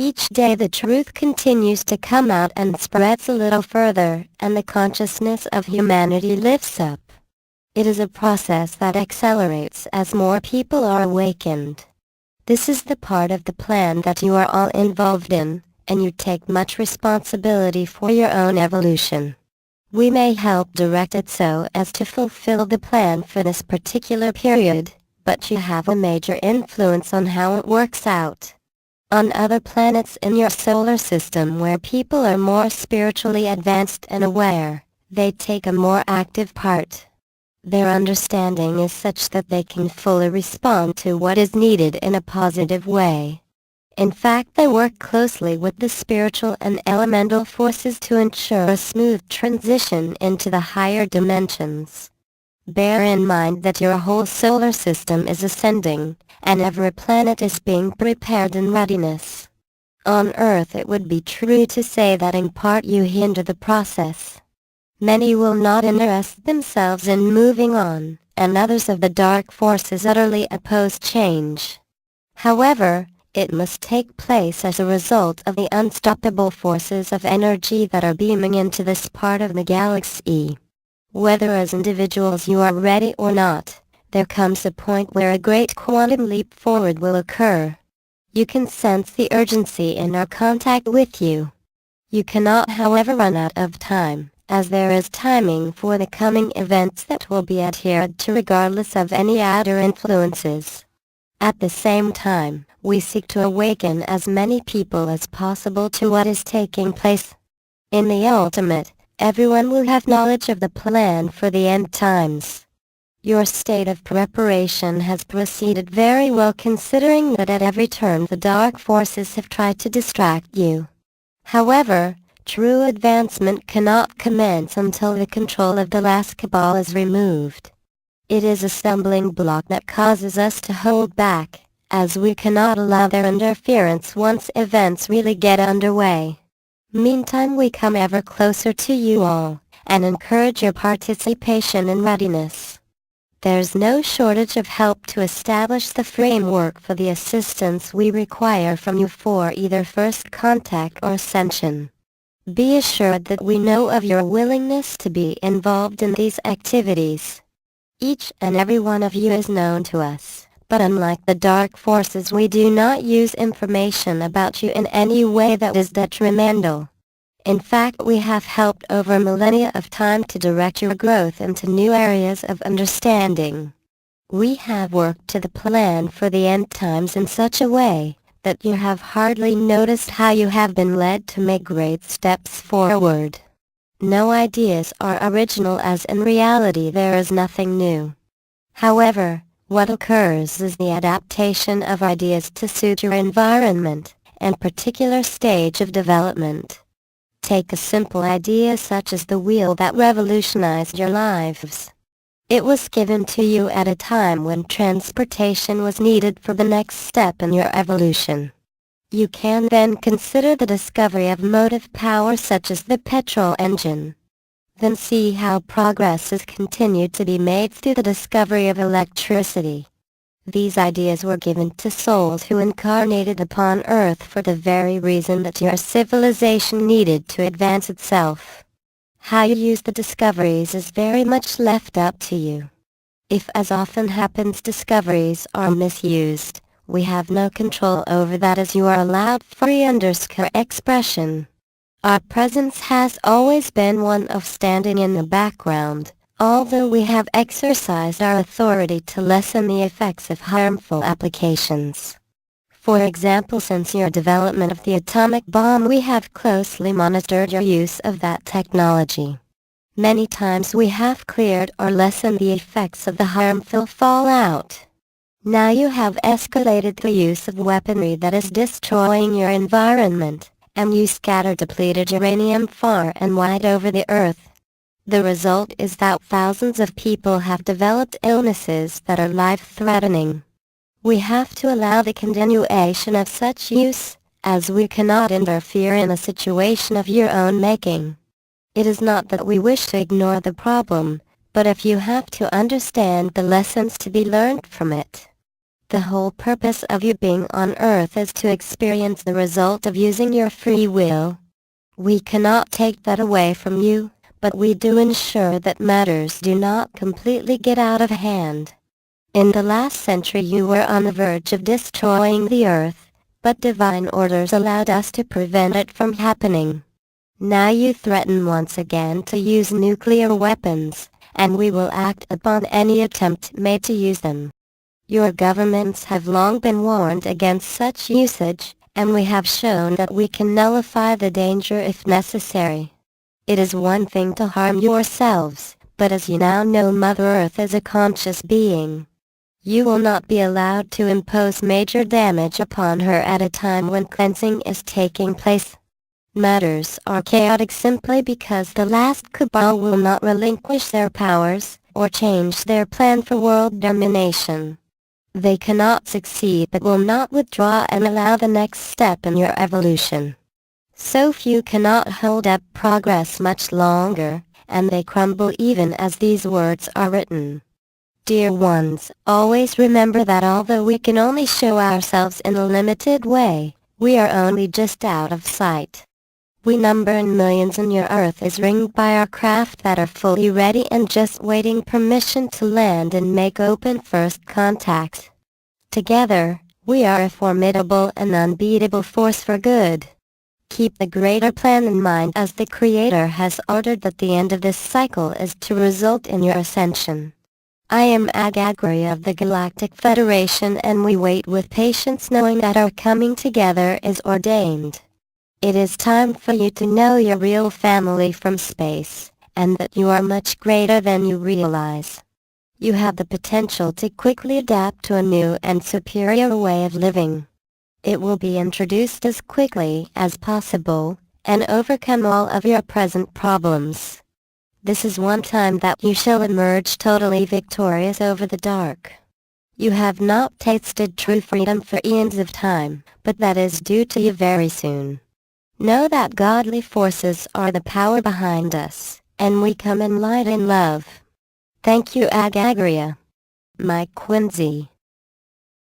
Each day the truth continues to come out and spreads a little further, and the consciousness of humanity lifts up. It is a process that accelerates as more people are awakened. This is the part of the plan that you are all involved in, and you take much responsibility for your own evolution. We may help direct it so as to fulfill the plan for this particular period, but you have a major influence on how it works out. On other planets in your solar system where people are more spiritually advanced and aware, they take a more active part. Their understanding is such that they can fully respond to what is needed in a positive way. In fact, they work closely with the spiritual and elemental forces to ensure a smooth transition into the higher dimensions. Bear in mind that your whole solar system is ascending, and every planet is being prepared in readiness. On Earth it would be true to say that in part you hinder the process. Many will not interest themselves in moving on, and others of the dark forces utterly oppose change. However, it must take place as a result of the unstoppable forces of energy that are beaming into this part of the galaxy. Whether as individuals you are ready or not, there comes a point where a great quantum leap forward will occur. You can sense the urgency in our contact with you. You cannot, however, run out of time, as there is timing for the coming events that will be adhered to regardless of any outer influences. At the same time, we seek to awaken as many people as possible to what is taking place. In the ultimate, everyone will have knowledge of the plan for the end times. Your state of preparation has proceeded very well considering that at every turn the dark forces have tried to distract you. However, true advancement cannot commence until the control of the last cabal is removed. It is a stumbling block that causes us to hold back, as we cannot allow their interference once events really get underway. Meantime, we come ever closer to you all, and encourage your participation and readiness. There's no shortage of help to establish the framework for the assistance we require from you for either first contact or ascension. Be assured that we know of your willingness to be involved in these activities. Each and every one of you is known to us, but unlike the dark forces, we do not use information about you in any way that is detrimental. In fact, we have helped over millennia of time to direct your growth into new areas of understanding. We have worked to the plan for the end times in such a way that you have hardly noticed how you have been led to make great steps forward. No ideas are original, as in reality there is nothing new. However, what occurs is the adaptation of ideas to suit your environment and particular stage of development. Take a simple idea such as the wheel that revolutionized your lives. It was given to you at a time when transportation was needed for the next step in your evolution. You can then consider the discovery of motive power such as the petrol engine. Then see how progress has continued to be made through the discovery of electricity. These ideas were given to souls who incarnated upon Earth for the very reason that your civilization needed to advance itself. How you use the discoveries is very much left up to you. If, as often happens, discoveries are misused, we have no control over that, as you are allowed free expression. Our presence has always been one of standing in the background, although we have exercised our authority to lessen the effects of harmful applications. For example, since your development of the atomic bomb, we have closely monitored your use of that technology. Many times we have cleared or lessened the effects of the harmful fallout. Now you have escalated the use of weaponry that is destroying your environment, and you scatter depleted uranium far and wide over the earth. The result is that thousands of people have developed illnesses that are life-threatening. We have to allow the continuation of such use, as we cannot interfere in a situation of your own making. It is not that we wish to ignore the problem, but if you have to understand the lessons to be learned from it. The whole purpose of you being on Earth is to experience the result of using your free will. We cannot take that away from you, but we do ensure that matters do not completely get out of hand. In the last century you were on the verge of destroying the Earth, but divine orders allowed us to prevent it from happening. Now you threaten once again to use nuclear weapons, and we will act upon any attempt made to use them. Your governments have long been warned against such usage, and we have shown that we can nullify the danger if necessary. It is one thing to harm yourselves, but as you now know, Mother Earth is a conscious being. You will not be allowed to impose major damage upon her at a time when cleansing is taking place. Matters are chaotic simply because the last cabal will not relinquish their powers, or change their plan for world domination. They cannot succeed but will not withdraw and allow the next step in your evolution. So few cannot hold up progress much longer, and they crumble even as these words are written. Dear ones, always remember that although we can only show ourselves in a limited way, we are only just out of sight. We number in millions, and your Earth is ringed by our craft that are fully ready and just waiting permission to land and make open first contact. Together, we are a formidable and unbeatable force for good. Keep the greater plan in mind, as the Creator has ordered that the end of this cycle is to result in your ascension. I am Agagria of the Galactic Federation, and we wait with patience, knowing that our coming together is ordained. It is time for you to know your real family from space, and that you are much greater than you realize. You have the potential to quickly adapt to a new and superior way of living. It will be introduced as quickly as possible, and overcome all of your present problems. This is one time that you shall emerge totally victorious over the dark. You have not tasted true freedom for eons of time, but that is due to you very soon. Know that godly forces are the power behind us, and we come in light and love. Thank you, Agagria. Mike Quincy.